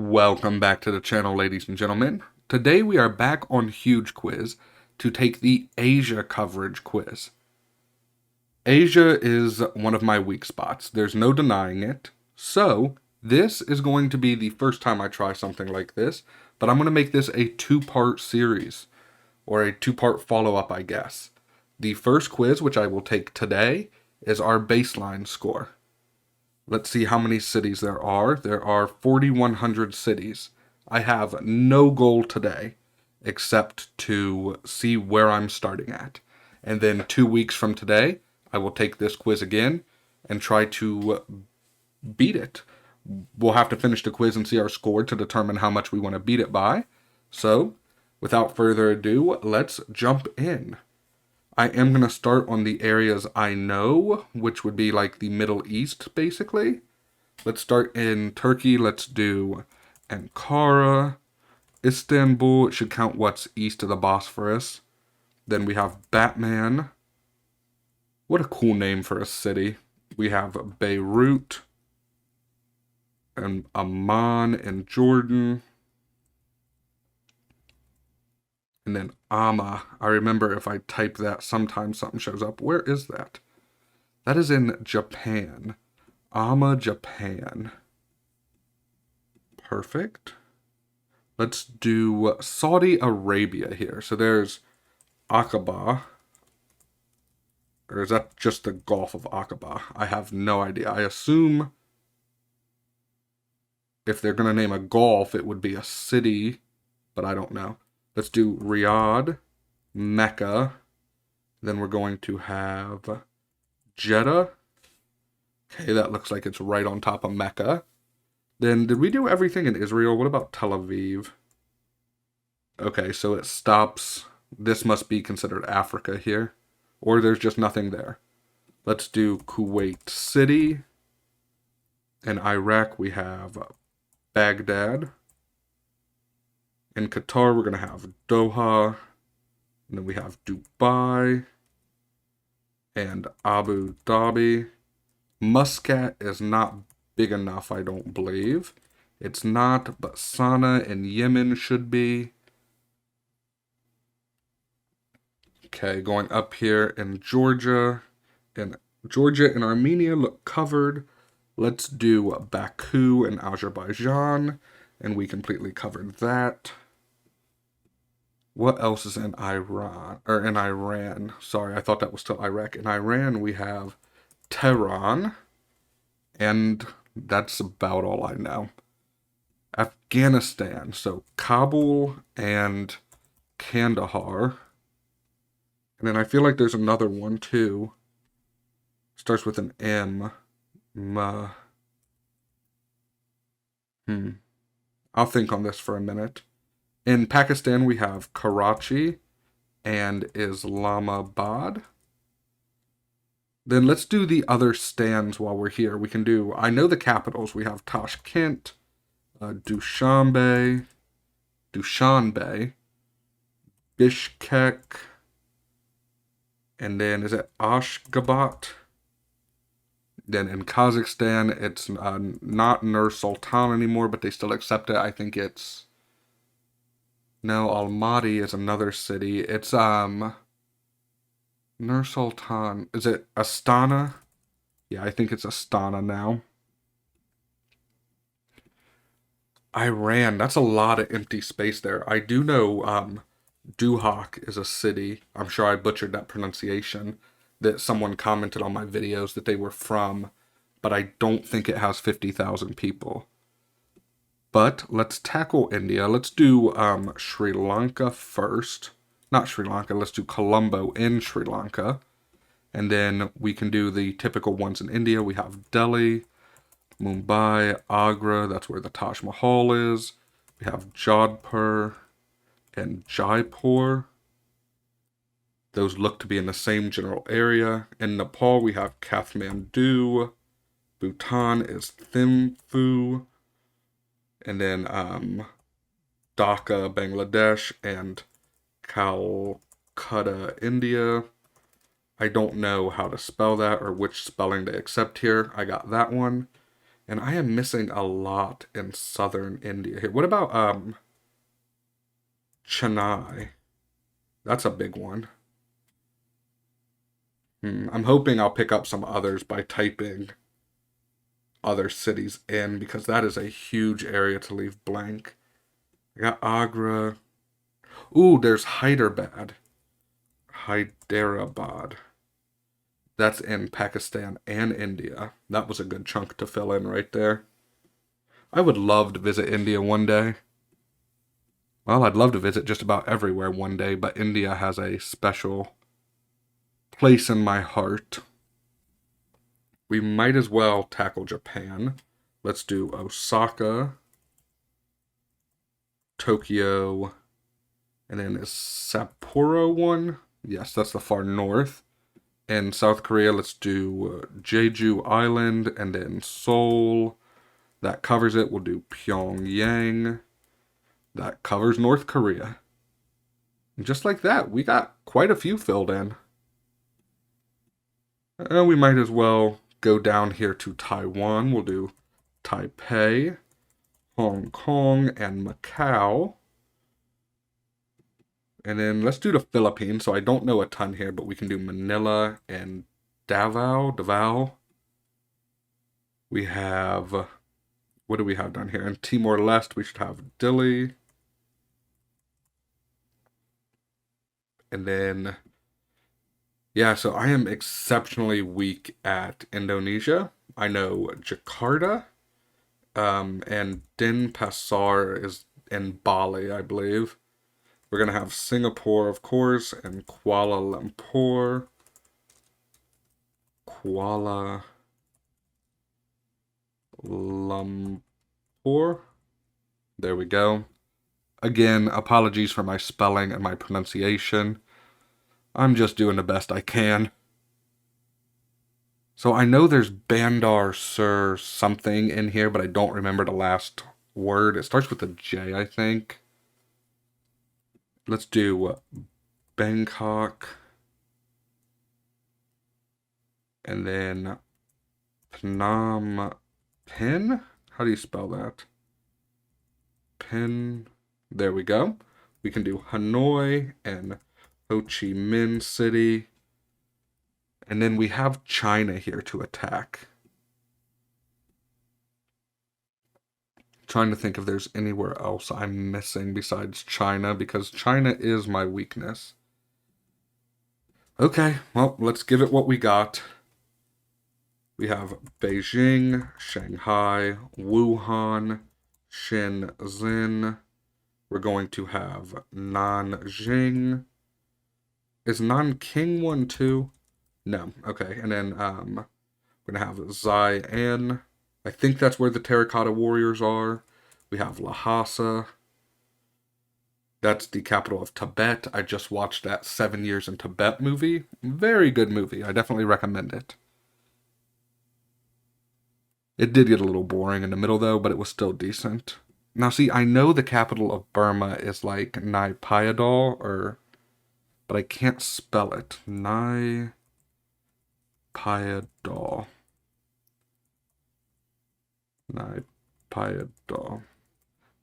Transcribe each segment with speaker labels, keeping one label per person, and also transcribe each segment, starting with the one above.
Speaker 1: Welcome back to the channel, ladies and gentlemen. Today we are back on Hugequiz to take the Asia coverage quiz. Asia is one of my weak spots. There's no denying it. So, this is going to be the first time I try something like this, but I'm going to make this a two-part series, or a two-part follow-up, I guess. The first quiz, which I will take today, is our baseline score. Let's see how many cities there are. There are 4,100 cities. I have no goal today except to see where I'm starting at. And then 2 weeks from today, I will take this quiz again and try to beat it. We'll have to finish the quiz and see our score to determine how much we want to beat it by. So, without further ado, let's jump in. I am going to start on the areas I know, which would be like the Middle East, basically. Let's start in Turkey. Let's do Ankara, Istanbul. It should count what's east of the Bosphorus. Then we have Batman. What a cool name for a city. We have Beirut and Amman in Jordan. And then Amma. I remember if I type that, sometimes something shows up. Where is that? That is in Japan. Amma, Japan. Perfect. Let's do Saudi Arabia here. So there's Aqaba. Or is that just the Gulf of Aqaba? I have no idea. I assume if they're going to name a Gulf, it would be a city, but I don't know. Let's do Riyadh, Mecca. Then we're going to have Jeddah. Okay, that looks like it's right on top of Mecca. Then did we do everything in Israel? What about Tel Aviv? Okay, so it stops. This must be considered Africa here. Or there's just nothing there. Let's do Kuwait City. In Iraq, we have Baghdad. In Qatar, we're going to have Doha. And then we have Dubai. And Abu Dhabi. Muscat is not big enough, I don't believe. It's not, but Sana'a in Yemen should be. Okay, going up here in Georgia. And Georgia and Armenia look covered. Let's do Baku and Azerbaijan. And we completely covered that. What else is in Iran? Or in Iran. Sorry, I thought that was still Iraq. In Iran, we have Tehran. And that's about all I know. Afghanistan. So Kabul and Kandahar. And then I feel like there's another one too. Starts with an M. I'll think on this for a minute. In Pakistan, we have Karachi and Islamabad. Then let's do the other stands while we're here. We can do, I know the capitals. We have Tashkent, Dushanbe, Bishkek, and then is it Ashgabat? Then in Kazakhstan, it's not Nur Sultan anymore, but they still accept it. I think it's, no, Almaty is another city. It's Nur Sultan. Is it Astana? Yeah, I think it's Astana now. Iran. That's a lot of empty space there. I do know Duhok is a city. I'm sure I butchered that pronunciation. That someone commented on my videos that they were from, but I don't think it has 50,000 people. But let's tackle India. Let's do Sri Lanka first. Not Sri Lanka, let's do Colombo in Sri Lanka. And then we can do the typical ones in India. We have Delhi, Mumbai, Agra, that's where the Taj Mahal is. We have Jodhpur and Jaipur. Those look to be in the same general area. In Nepal, we have Kathmandu. Bhutan is Thimphu. And then Dhaka, Bangladesh, and Calcutta, India. I don't know how to spell that or which spelling they accept here. I got that one. And I am missing a lot in southern India here. What about Chennai? That's a big one. I'm hoping I'll pick up some others by typing other cities in because that is a huge area to leave blank. I got Agra. Ooh, there's Hyderabad. Hyderabad. That's in Pakistan and India. That was a good chunk to fill in right there. I would love to visit India one day. Well, I'd love to visit just about everywhere one day, but India has a special place in my heart. We might as well tackle Japan. Let's do Osaka, Tokyo, and then is Sapporo one? Yes, that's the far north. And South Korea, let's do Jeju Island and then Seoul. That covers it. We'll do Pyongyang. That covers North Korea. And just like that, we got quite a few filled in. We might as well go down here to Taiwan. We'll do Taipei, Hong Kong, and Macau. And then let's do the Philippines. So I don't know a ton here, but we can do Manila and Davao. We have, what do we have down here? In Timor-Leste, we should have Dili. And then, yeah, so I am exceptionally weak at Indonesia. I know Jakarta, and Denpasar is in Bali, I believe. We're going to have Singapore, of course, and Kuala Lumpur. Kuala Lumpur. There we go. Again, apologies for my spelling and my pronunciation. I'm just doing the best I can. So I know there's Bandar Sur something in here, but I don't remember the last word. It starts with a J, I think. Let's do Bangkok. And then Phnom Penh? How do you spell that? Penh. There we go. We can do Hanoi and Ho Chi Minh City. And then we have China here to attack. Trying to think if there's anywhere else I'm missing besides China, because China is my weakness. Okay, well, let's give it what we got. We have Beijing, Shanghai, Wuhan, Shenzhen. We're going to have Nanjing. Is Nanking one too? No. Okay, and then we're going to have Xi'an. I think that's where the Terracotta Warriors are. We have Lhasa. That's the capital of Tibet. I just watched that 7 Years in Tibet movie. Very good movie. I definitely recommend it. It did get a little boring in the middle, though, but it was still decent. Now, see, I know the capital of Burma is like Naypyidaw, but I can't spell it. Naypyidaw. Naypyidaw.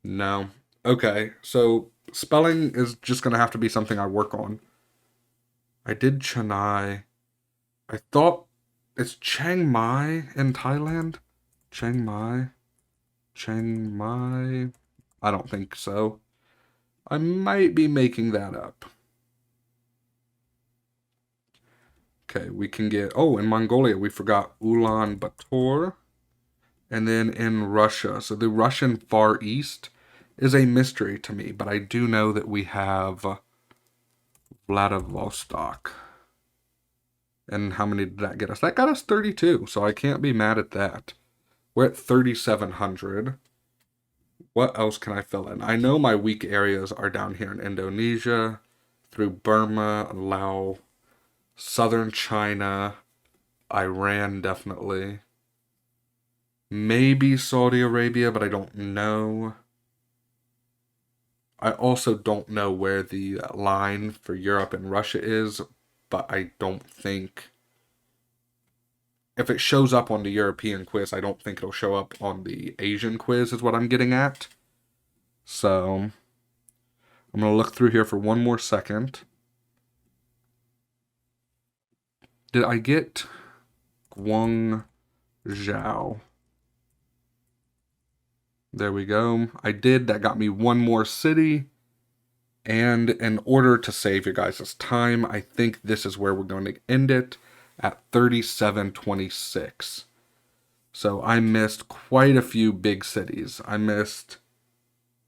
Speaker 1: No. Okay, so spelling is just going to have to be something I work on. I did Chennai. I thought it's Chiang Mai in Thailand. Chiang Mai. Chiang Mai. I don't think so. I might be making that up. Okay, we can get... Oh, in Mongolia, we forgot Ulaanbaatar. And then in Russia. So the Russian Far East is a mystery to me, but I do know that we have Vladivostok. And how many did that get us? That got us 32, so I can't be mad at that. We're at 3,700. What else can I fill in? I know my weak areas are down here in Indonesia, through Burma, Laos, southern China, Iran definitely. Maybe Saudi Arabia, but I don't know. I also don't know where the line for Europe and Russia is, but I don't think if it shows up on the European quiz, I don't think it'll show up on the Asian quiz, is what I'm getting at. So I'm going to look through here for one more second. Did I get Guangzhou? There we go. I did. That got me one more city. And in order to save your guys' time, I think this is where we're going to end it at 3726. So I missed quite a few big cities. I missed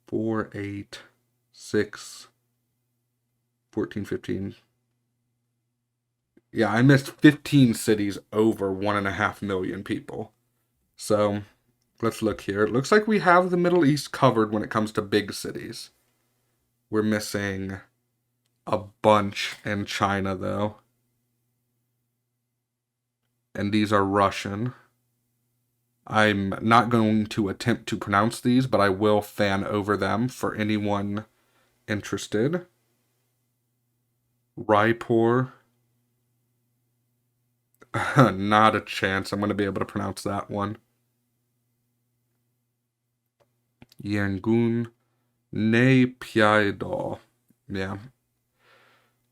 Speaker 1: 4, 8, 6, 14, 15. Yeah, I missed 15 cities over 1.5 million people. So let's look here. It looks like we have the Middle East covered when it comes to big cities. We're missing a bunch in China, though. And these are Russian. I'm not going to attempt to pronounce these, but I will fan over them for anyone interested. Raipur. Not a chance I'm going to be able to pronounce that one. Yangon. Naypyidaw. Yeah.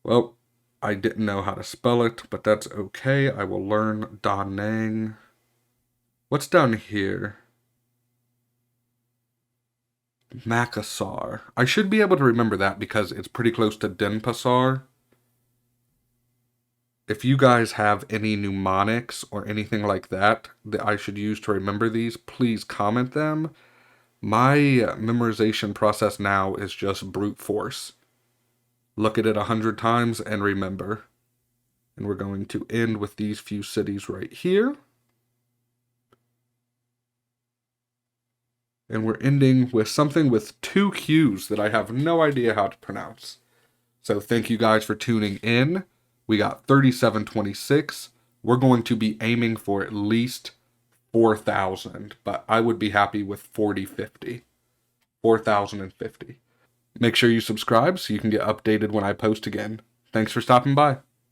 Speaker 1: Well, I didn't know how to spell it, but that's okay. I will learn Da Nang. What's down here? Makassar. I should be able to remember that because it's pretty close to Denpasar. If you guys have any mnemonics or anything like that that I should use to remember these, please comment them. My memorization process now is just brute force. Look at it 100 times and remember. And we're going to end with these few cities right here. And we're ending with something with 2 Q's that I have no idea how to pronounce. So thank you guys for tuning in. We got 3726. We're going to be aiming for at least 4,000, but I would be happy with 4050. 4,050. Make sure you subscribe so you can get updated when I post again. Thanks for stopping by.